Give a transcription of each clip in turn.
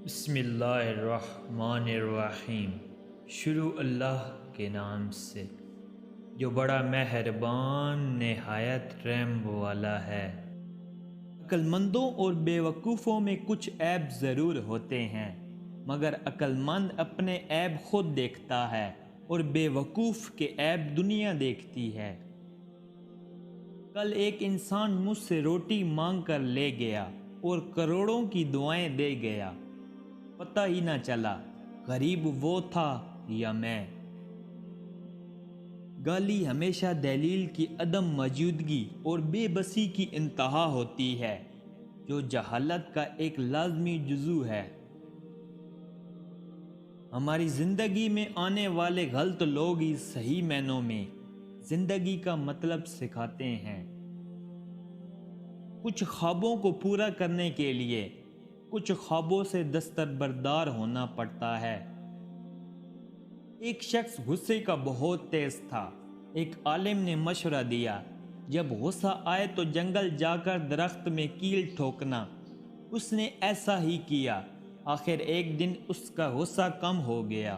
بسم اللہ الرحمن الرحیم۔ شروع اللہ کے نام سے جو بڑا مہربان نہایت رحم والا ہے۔ عقل مندوں اور بے وقوفوں میں کچھ عیب ضرور ہوتے ہیں، مگر عقل مند اپنے عیب خود دیکھتا ہے اور بے وقوف کے عیب دنیا دیکھتی ہے۔ کل ایک انسان مجھ سے روٹی مانگ کر لے گیا اور کروڑوں کی دعائیں دے گیا، پتہ ہی نہ چلا غریب وہ تھا یا میں۔ گالی ہمیشہ دلیل کی عدم موجودگی اور بے بسی کی انتہا ہوتی ہے، جو جہالت کا ایک لازمی جزو ہے۔ ہماری زندگی میں آنے والے غلط لوگ ہی صحیح معنوں میں زندگی کا مطلب سکھاتے ہیں۔ کچھ خوابوں کو پورا کرنے کے لیے کچھ خوابوں سے دستبردار ہونا پڑتا ہے۔ ایک شخص غصے کا بہت تیز تھا۔ ایک عالم نے مشورہ دیا، جب غصہ آئے تو جنگل جا کر درخت میں کیل ٹھوکنا۔ اس نے ایسا ہی کیا، آخر ایک دن اس کا غصہ کم ہو گیا۔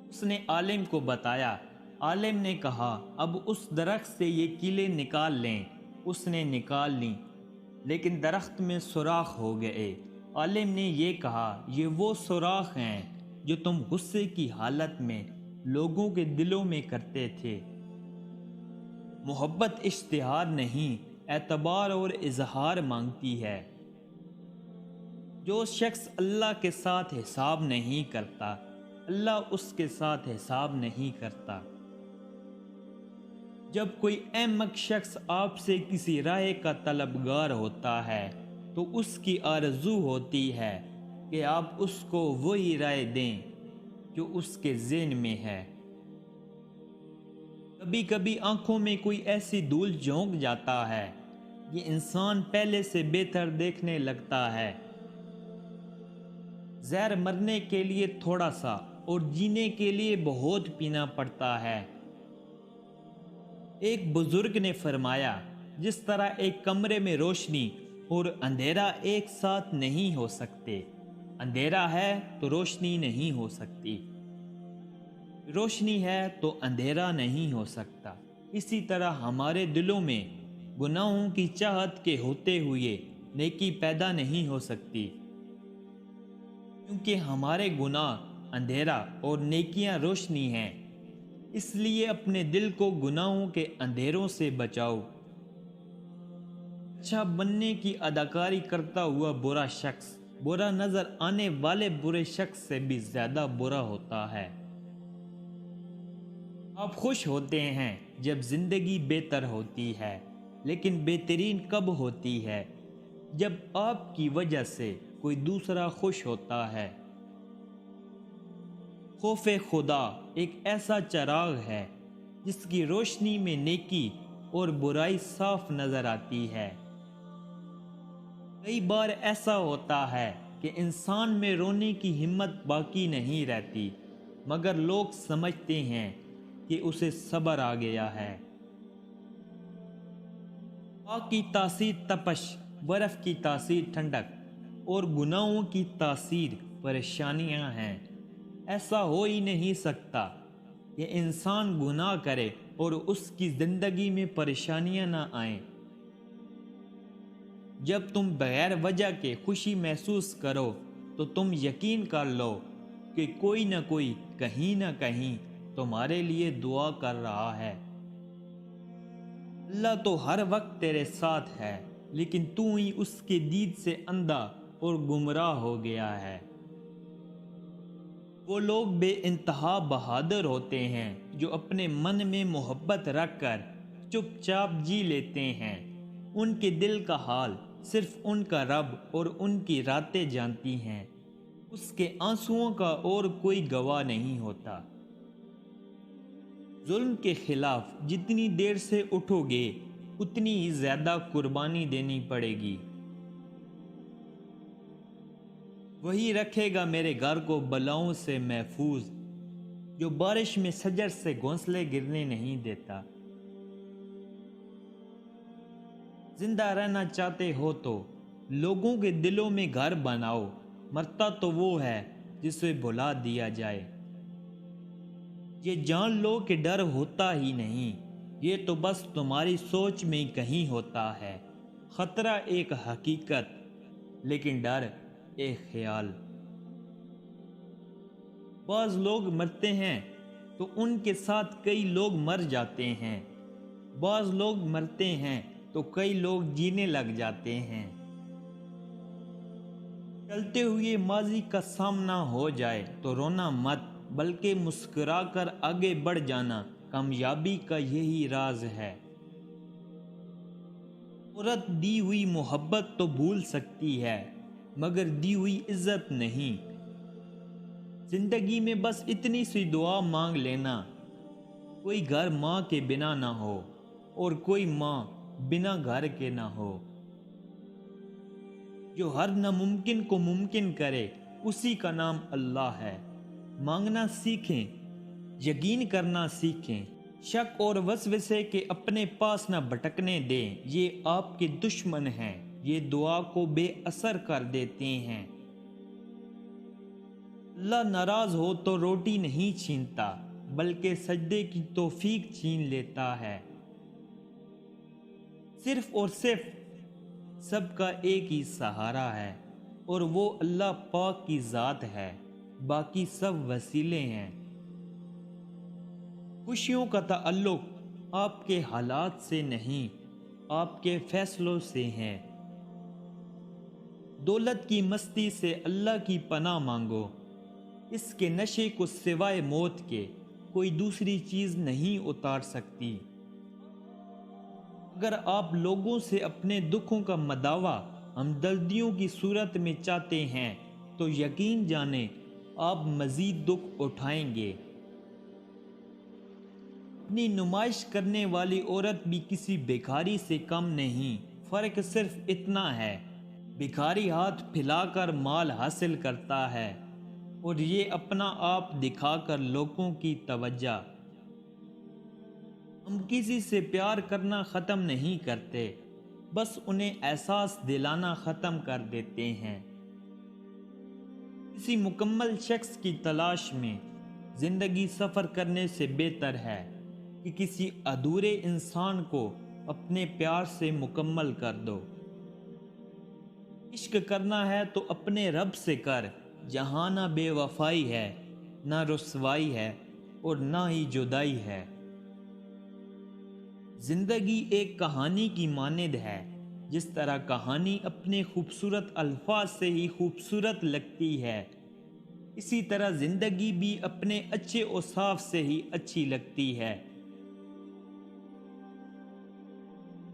اس نے عالم کو بتایا۔ عالم نے کہا، اب اس درخت سے یہ کیلیں نکال لیں۔ اس نے نکال لیں، لیکن درخت میں سوراخ ہو گئے۔ عالم نے یہ کہا، یہ وہ سوراخ ہیں جو تم غصے کی حالت میں لوگوں کے دلوں میں کرتے تھے۔ محبت اشتہار نہیں، اعتبار اور اظہار مانگتی ہے۔ جو شخص اللہ کے ساتھ حساب نہیں کرتا، اللہ اس کے ساتھ حساب نہیں کرتا۔ جب کوئی احمق شخص آپ سے کسی رائے کا طلبگار ہوتا ہے تو اس کی آرزو ہوتی ہے کہ آپ اس کو وہی رائے دیں جو اس کے ذہن میں ہے۔ کبھی کبھی آنکھوں میں کوئی ایسی دھول جھونک جاتا ہے، یہ انسان پہلے سے بہتر دیکھنے لگتا ہے۔ زہر مرنے کے لیے تھوڑا سا اور جینے کے لیے بہت پینا پڑتا ہے۔ ایک بزرگ نے فرمایا، جس طرح ایک کمرے میں روشنی اور اندھیرا ایک ساتھ نہیں ہو سکتے، اندھیرا ہے تو روشنی نہیں ہو سکتی، روشنی ہے تو اندھیرا نہیں ہو سکتا، اسی طرح ہمارے دلوں میں گناہوں کی چاہت کے ہوتے ہوئے نیکی پیدا نہیں ہو سکتی، کیونکہ ہمارے گناہ اندھیرا اور نیکیاں روشنی ہیں۔ اس لیے اپنے دل کو گناہوں کے اندھیروں سے بچاؤ۔ اچھا بننے کی اداکاری کرتا ہوا برا شخص برا نظر آنے والے برے شخص سے بھی زیادہ برا ہوتا ہے۔ آپ خوش ہوتے ہیں جب زندگی بہتر ہوتی ہے، لیکن بہترین کب ہوتی ہے؟ جب آپ کی وجہ سے کوئی دوسرا خوش ہوتا ہے۔ خوف خدا ایک ایسا چراغ ہے جس کی روشنی میں نیکی اور برائی صاف نظر آتی ہے۔ کئی بار ایسا ہوتا ہے کہ انسان میں رونے کی ہمت باقی نہیں رہتی، مگر لوگ سمجھتے ہیں کہ اسے صبر آ گیا ہے۔ آگ کی تاثیر تپش، برف کی تاثیر ٹھنڈک اور گناہوں کی تاثیر پریشانیاں ہیں۔ ایسا ہو ہی نہیں سکتا کہ انسان گناہ کرے اور اس کی زندگی میں پریشانیاں نہ آئیں۔ جب تم بغیر وجہ کے خوشی محسوس کرو تو تم یقین کر لو کہ کوئی نہ کوئی کہیں نہ کہیں تمہارے لیے دعا کر رہا ہے۔ اللہ تو ہر وقت تیرے ساتھ ہے، لیکن تو ہی اس کے دید سے اندھا اور گمراہ ہو گیا ہے۔ وہ لوگ بے انتہا بہادر ہوتے ہیں جو اپنے من میں محبت رکھ کر چپ چاپ جی لیتے ہیں۔ ان کے دل کا حال صرف ان کا رب اور ان کی راتیں جانتی ہیں، اس کے آنسوؤں کا اور کوئی گواہ نہیں ہوتا۔ ظلم کے خلاف جتنی دیر سے اٹھو گے اتنی ہی زیادہ قربانی دینی پڑے گی۔ وہی رکھے گا میرے گھر کو بلاؤں سے محفوظ، جو بارش میں شجر سے گھونسلے گرنے نہیں دیتا۔ زندہ رہنا چاہتے ہو تو لوگوں کے دلوں میں گھر بناؤ، مرتا تو وہ ہے جسے بھلا دیا جائے۔ یہ جان لو کہ ڈر ہوتا ہی نہیں، یہ تو بس تمہاری سوچ میں کہیں ہوتا ہے۔ خطرہ ایک حقیقت، لیکن ڈر ایک خیال۔ بعض لوگ مرتے ہیں تو ان کے ساتھ کئی لوگ مر جاتے ہیں، بعض لوگ مرتے ہیں تو کئی لوگ جینے لگ جاتے ہیں۔ چلتے ہوئے ماضی کا سامنا ہو جائے تو رونا مت، بلکہ مسکرا کر آگے بڑھ جانا کامیابی کا یہی راز ہے۔ عورت دی ہوئی محبت تو بھول سکتی ہے، مگر دی ہوئی عزت نہیں۔ زندگی میں بس اتنی سی دعا مانگ لینا، کوئی گھر ماں کے بنا نہ ہو اور کوئی ماں بنا گھر کے نہ ہو۔ جو ہر ناممکن کو ممکن کرے اسی کا نام اللہ ہے۔ مانگنا سیکھیں، یقین کرنا سیکھیں، شک اور وسوسے کے اپنے پاس نہ بھٹکنے دیں، یہ آپ کے دشمن ہیں، یہ دعا کو بے اثر کر دیتے ہیں۔ اللہ ناراض ہو تو روٹی نہیں چھینتا، بلکہ سجدے کی توفیق چھین لیتا ہے۔ صرف اور صرف سب کا ایک ہی سہارا ہے، اور وہ اللہ پاک کی ذات ہے، باقی سب وسیلے ہیں۔ خوشیوں کا تعلق آپ کے حالات سے نہیں، آپ کے فیصلوں سے ہے۔ دولت کی مستی سے اللہ کی پناہ مانگو، اس کے نشے کو سوائے موت کے کوئی دوسری چیز نہیں اتار سکتی۔ اگر آپ لوگوں سے اپنے دکھوں کا مداوع ہمدردیوں کی صورت میں چاہتے ہیں تو یقین جانیں آپ مزید دکھ اٹھائیں گے۔ اپنی نمائش کرنے والی عورت بھی کسی بھکاری سے کم نہیں، فرق صرف اتنا ہے، بھکاری ہاتھ پھیلا کر مال حاصل کرتا ہے اور یہ اپنا آپ دکھا کر لوگوں کی توجہ۔ ہم کسی سے پیار کرنا ختم نہیں کرتے، بس انہیں احساس دلانا ختم کر دیتے ہیں۔ کسی مکمل شخص کی تلاش میں زندگی سفر کرنے سے بہتر ہے کہ کسی ادھورے انسان کو اپنے پیار سے مکمل کر دو۔ عشق کرنا ہے تو اپنے رب سے کر، جہاں نہ بے وفائی ہے، نہ رسوائی ہے اور نہ ہی جدائی ہے۔ زندگی ایک کہانی کی مانند ہے، جس طرح کہانی اپنے خوبصورت الفاظ سے ہی خوبصورت لگتی ہے، اسی طرح زندگی بھی اپنے اچھے اوصاف سے ہی اچھی لگتی ہے۔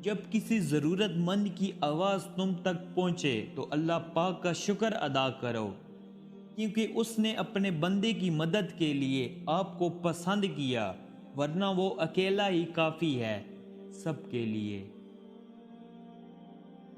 جب کسی ضرورت مند کی آواز تم تک پہنچے تو اللہ پاک کا شکر ادا کرو، کیونکہ اس نے اپنے بندے کی مدد کے لیے آپ کو پسند کیا، ورنہ وہ اکیلا ہی کافی ہے سب کے لیے۔